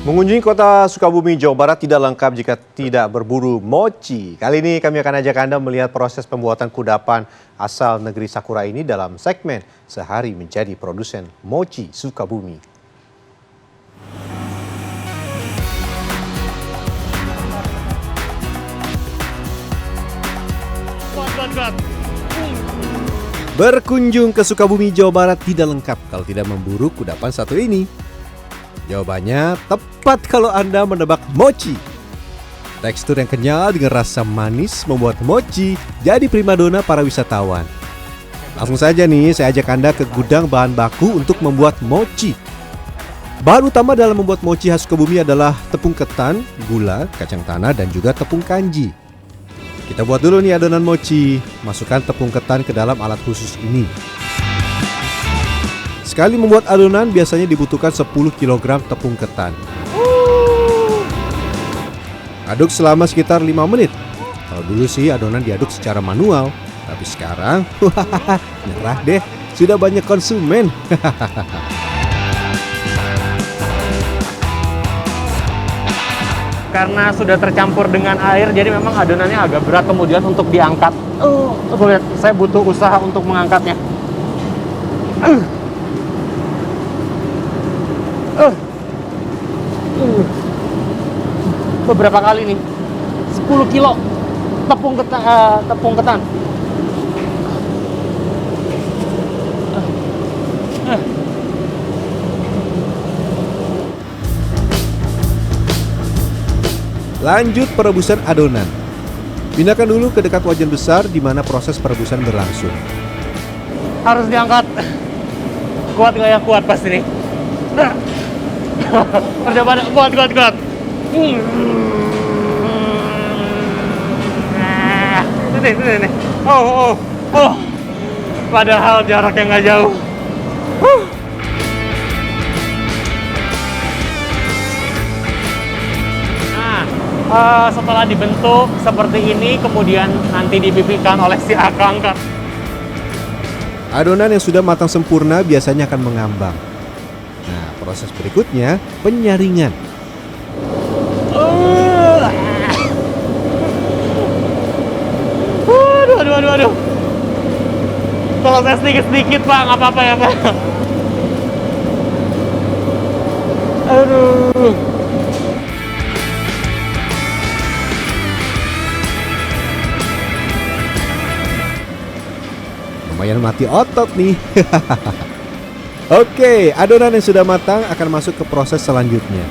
Mengunjungi kota Sukabumi, Jawa Barat tidak lengkap jika tidak berburu mochi. Kali ini kami akan ajak Anda melihat proses pembuatan kudapan asal negeri Sakura ini dalam segmen Sehari Menjadi Produsen Mochi Sukabumi. Berkunjung ke Sukabumi, Jawa Barat tidak lengkap kalau tidak memburu kudapan satu ini. Jawabannya tepat kalau Anda menebak mochi. Tekstur yang kenyal dengan rasa manis membuat mochi jadi primadona para wisatawan. Langsung saja nih, saya ajak Anda ke gudang bahan baku untuk membuat mochi. Bahan utama dalam membuat mochi khas Sukabumi adalah tepung ketan, gula, kacang tanah, dan juga tepung kanji. Kita buat dulu nih adonan mochi. Masukkan tepung ketan ke dalam alat khusus ini. Sekali membuat adonan biasanya dibutuhkan 10 kg tepung ketan. Aduk selama sekitar 5 menit. Kalau dulu sih adonan diaduk secara manual, tapi sekarang nyerah deh, sudah banyak konsumen. Karena sudah tercampur dengan air, jadi memang adonannya agak berat kemudian untuk diangkat. Lihat, saya butuh usaha untuk mengangkatnya. Beberapa kali nih, 10 kilo tepung ketan. Lanjut perebusan adonan. Pindahkan dulu ke dekat wajan besar di mana proses perebusan berlangsung. Harus diangkat. Kuat nggak ya? Kuat pasti nih. Percobaan kuat. Ini. Oh. Padahal jaraknya nggak jauh. Setelah dibentuk seperti ini, kemudian nanti dipipihkan oleh si akang. Adonan yang sudah matang sempurna biasanya akan mengambang. Nah, proses berikutnya penyaringan. Aduh. Kalau saya sedikit Pak, nggak apa-apa ya Pak. Aduh. Lumayan mati otot nih. Oke, adonan yang sudah matang akan masuk ke proses selanjutnya.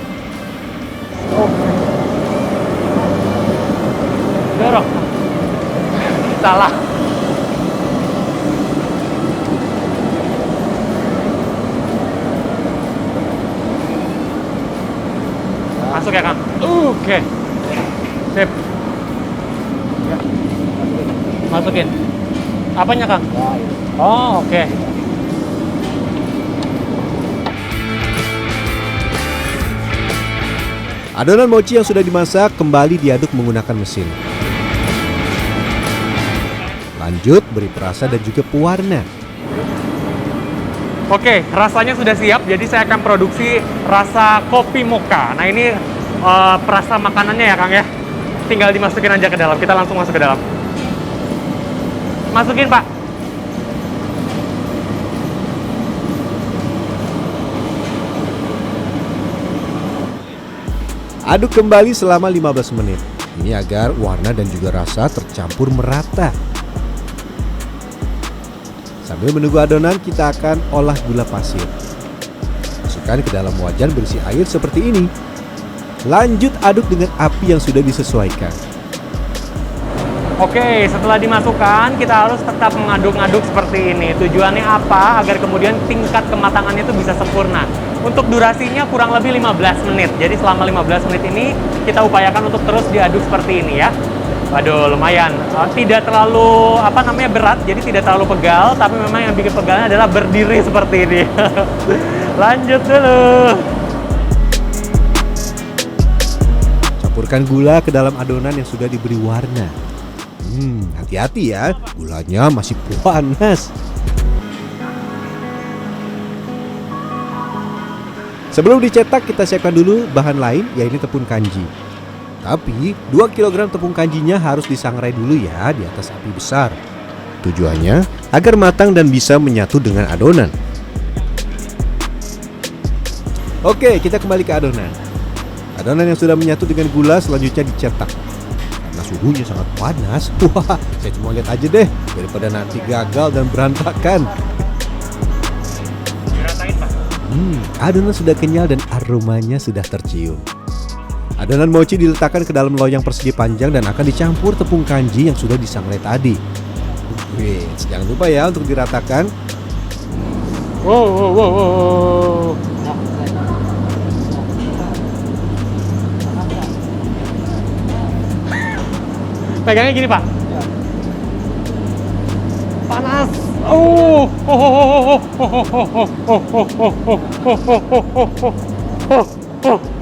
Dorong. Salah. Masuk ya Kang. Oke. Sip. Ya. Masukin. Apanya Kang? Oh, oke. Adonan mochi yang sudah dimasak kembali diaduk menggunakan mesin. Lanjut beri perasa dan juga pewarna. Oke, rasanya sudah siap, jadi saya akan produksi rasa kopi mocha. Nah ini perasa makanannya ya Kang ya. Tinggal dimasukin aja ke dalam, kita langsung masuk ke dalam. Masukin Pak. Aduk kembali selama 15 menit. Ini agar warna dan juga rasa tercampur merata. Sambil menunggu adonan, kita akan olah gula pasir. Masukkan ke dalam wajan berisi air seperti ini. Lanjut aduk dengan api yang sudah disesuaikan. Oke, setelah dimasukkan, kita harus tetap mengaduk-aduk seperti ini. Tujuannya apa? Agar kemudian tingkat kematangannya itu bisa sempurna. Untuk durasinya kurang lebih 15 menit. Jadi selama 15 menit ini, kita upayakan untuk terus diaduk seperti ini ya. Waduh, lumayan. Tidak terlalu berat, jadi tidak terlalu pegal, tapi memang yang bikin pegalnya adalah berdiri seperti ini. Lanjut dulu. Campurkan gula ke dalam adonan yang sudah diberi warna. Hati-hati ya, gulanya masih panas. Sebelum dicetak, kita siapkan dulu bahan lain, yaitu tepung kanji. Tapi 2 kg tepung kanjinya harus disangrai dulu ya di atas api besar. Tujuannya agar matang dan bisa menyatu dengan adonan. Oke, kita kembali ke adonan. Adonan yang sudah menyatu dengan gula selanjutnya dicetak. Karena suhunya sangat panas, wah, saya cuma lihat aja deh daripada nanti gagal dan berantakan. Adonan sudah kenyal dan aromanya sudah tercium. Adonan mochi diletakkan ke dalam loyang persegi panjang dan akan dicampur tepung kanji yang sudah disangrai tadi. Wih, jangan lupa ya untuk diratakan. Wow. Pegangnya gini, Pak. Panas.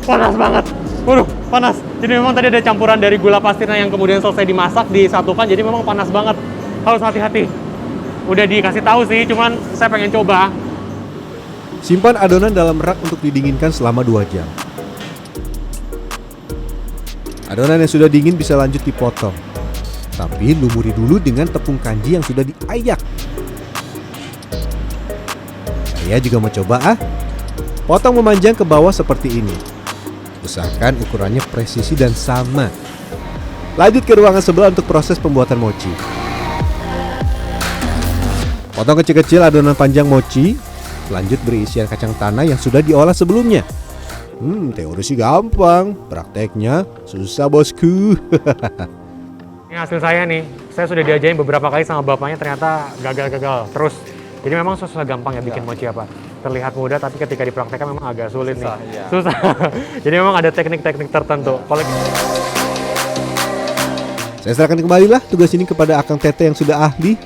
Panas banget. Waduh, panas. Jadi memang tadi ada campuran dari gula pasirnya yang kemudian selesai dimasak, disatukan. Jadi memang panas banget. Harus hati-hati. Udah dikasih tahu sih, cuman saya pengen coba. Simpan adonan dalam rak untuk didinginkan selama 2 jam. Adonan yang sudah dingin bisa lanjut dipotong. Tapi lumuri dulu dengan tepung kanji yang sudah diayak. Saya juga mau coba Potong memanjang ke bawah seperti ini. Usahakan ukurannya presisi dan sama. Lanjut ke ruangan sebelah untuk proses pembuatan mochi. Potong kecil-kecil adonan panjang mochi. Lanjut beri isian kacang tanah yang sudah diolah sebelumnya. Teori sih gampang, prakteknya susah bosku. Ini hasil saya nih, saya sudah diajarin beberapa kali sama bapaknya, ternyata gagal-gagal terus. Jadi memang susah gampang ya bikin mochi apa. Terlihat mudah tapi ketika dipraktekkan memang agak sulit susah, nih. Iya. Susah. Jadi memang ada teknik-teknik tertentu. Saya serahkan kembalilah tugas ini kepada Akang Tete yang sudah ahli.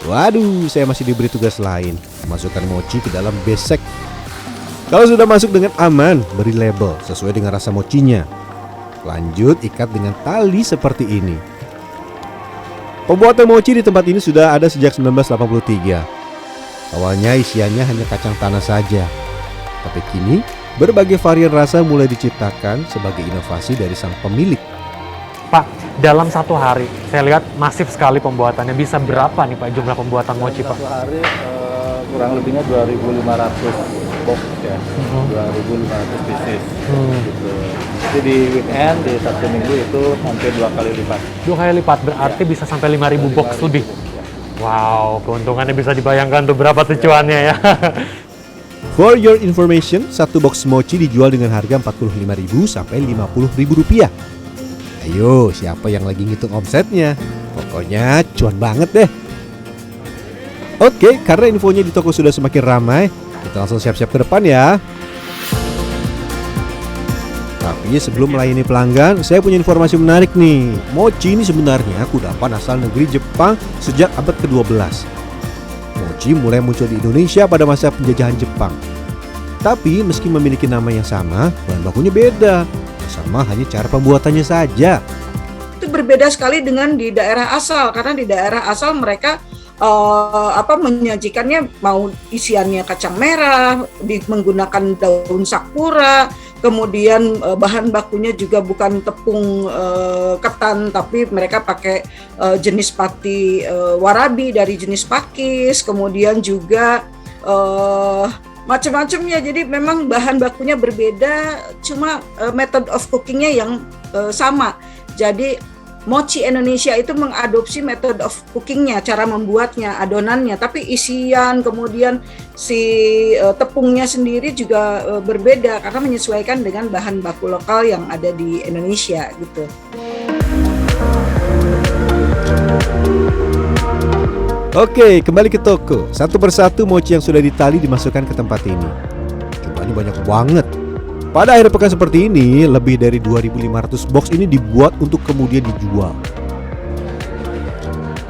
Waduh, saya masih diberi tugas lain. Masukkan mochi ke dalam besek. Kalau sudah masuk dengan aman, beri label sesuai dengan rasa mochinya. Lanjut ikat dengan tali seperti ini. Pembuatan mochi di tempat ini sudah ada sejak 1983. Awalnya isiannya hanya kacang tanah saja. Tapi kini berbagai varian rasa mulai diciptakan sebagai inovasi dari sang pemilik. Pak, dalam satu hari saya lihat masif sekali pembuatannya. Bisa berapa nih Pak jumlah pembuatan mochi Pak? Satu hari kurang lebihnya 2.500 box ya, 2.500 pieces gitu. Jadi di weekend, di Sabtu Minggu itu hampir 2 kali lipat. 2 kali lipat, berarti ya, bisa sampai 5.000 box lebih. Ya. Wow, keuntungannya bisa dibayangkan tuh berapa tuh cuannya ya. For your information, satu box mochi dijual dengan harga Rp45.000 sampai Rp50.000. Ayo, siapa yang lagi ngitung omsetnya? Pokoknya cuan banget deh. Oke, karena infonya di toko sudah semakin ramai, kita langsung siap-siap ke depan ya. Tapi sebelum melayani pelanggan, saya punya informasi menarik nih. Mochi ini sebenarnya kudapan asal negeri Jepang sejak abad ke-12. Mochi mulai muncul di Indonesia pada masa penjajahan Jepang. Tapi meski memiliki nama yang sama, bahan bakunya beda. Sama hanya cara pembuatannya saja. Itu berbeda sekali dengan di daerah asal, karena di daerah asal mereka menyajikannya mau isiannya kacang merah, menggunakan daun sakura, kemudian bahan bakunya juga bukan tepung ketan, tapi mereka pakai jenis pati warabi dari jenis pakis, kemudian juga macam-macamnya. Jadi memang bahan bakunya berbeda, cuma method of cookingnya yang sama. Jadi mochi Indonesia itu mengadopsi method of cookingnya, cara membuatnya, adonannya, tapi isian kemudian si tepungnya sendiri juga berbeda karena menyesuaikan dengan bahan baku lokal yang ada di Indonesia gitu. Oke, kembali ke toko. Satu persatu mochi yang sudah ditali dimasukkan ke tempat ini. Jumlahnya banyak banget. Pada akhir pekan seperti ini, lebih dari 2.500 box ini dibuat untuk kemudian dijual.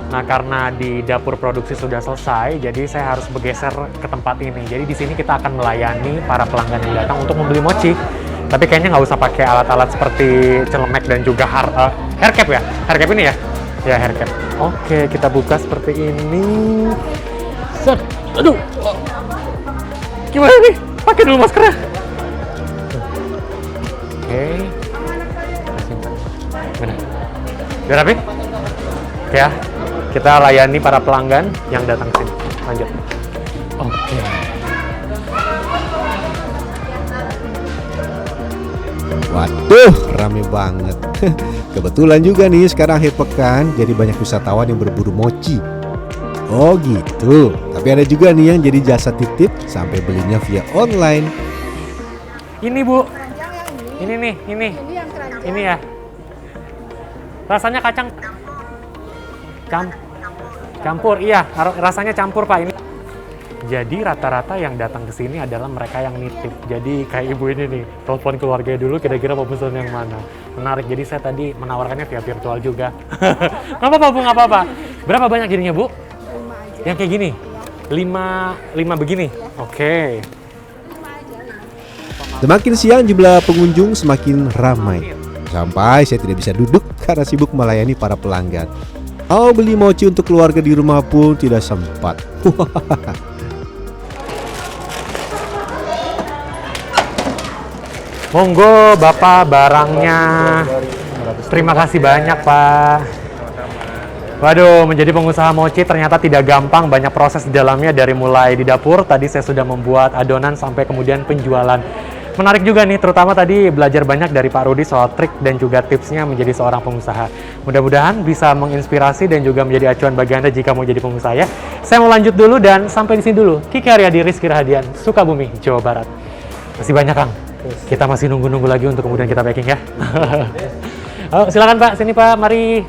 Nah, karena di dapur produksi sudah selesai, jadi saya harus bergeser ke tempat ini. Jadi di sini kita akan melayani para pelanggan yang datang untuk membeli mochi. Tapi kayaknya nggak usah pakai alat-alat seperti celemek dan juga hair cap ya? Hair cap ini ya? Ya, hair cap. Oke, kita buka seperti ini. Set. Aduh. Gimana nih? pakai dulu maskernya. Oke. Benar. Udah rapi? Oke ya. Kita layani para pelanggan yang datang ke sini. Lanjut. Oke. Waduh, rame banget. Kebetulan juga nih sekarang akhir pekan, jadi banyak wisatawan yang berburu mochi. Oh gitu. Tapi ada juga nih yang jadi jasa titip sampai belinya via online. Ini Bu. Ini nih, ini. yang keranjang. Ini ya. Rasanya kacang campur, iya. Rasanya campur Pak ini. Jadi rata-rata yang datang ke sini adalah mereka yang nitip. Jadi kayak ibu ini nih, telepon keluarga dulu kira-kira mau pesan yang mana. Menarik. Jadi saya tadi menawarkannya via virtual juga. Nggak apa-apa Bu, nggak apa-apa. Berapa banyak jadinya Bu? 5 aja. Yang kayak gini? 5 begini? Oke. Semakin siang jumlah pengunjung semakin ramai. Sampai saya tidak bisa duduk karena sibuk melayani para pelanggan. Mau beli mochi untuk keluarga di rumah pun tidak sempat. Monggo Bapak barangnya. Terima kasih banyak Pak. Waduh, menjadi pengusaha mochi ternyata tidak gampang, banyak proses di dalamnya dari mulai di dapur. Tadi saya sudah membuat adonan sampai kemudian penjualan. Menarik juga nih, terutama tadi belajar banyak dari Pak Rudi soal trik dan juga tipsnya menjadi seorang pengusaha. Mudah-mudahan bisa menginspirasi dan juga menjadi acuan bagi Anda jika mau jadi pengusaha ya. Saya mau lanjut dulu dan sampai di sini dulu. Kiki Aryadi, Rizky Rahadian, Sukabumi, Jawa Barat. Masih banyak Kang. Kita masih nunggu-nunggu lagi untuk kemudian kita packing ya. Oh, silakan Pak, sini Pak, mari.